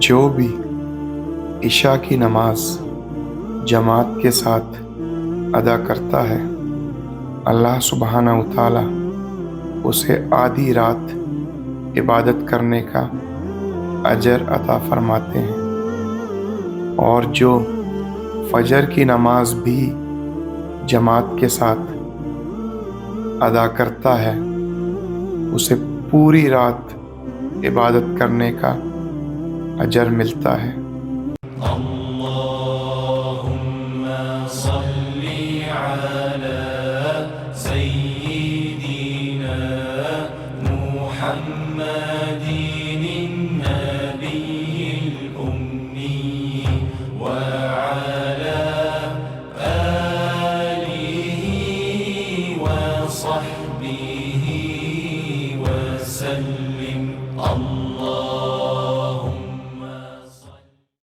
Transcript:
جو بھی عشاء کی نماز جماعت کے ساتھ ادا کرتا ہے، اللہ سبحانہ و تعالی اسے آدھی رات عبادت کرنے کا اجر عطا فرماتے ہیں، اور جو فجر کی نماز بھی جماعت کے ساتھ ادا کرتا ہے اسے پوری رات عبادت کرنے کا اجر ملتا ہے۔ اللهم صل على سيدنا محمد النبي الأمي وعلى آله وصحبه وسلم.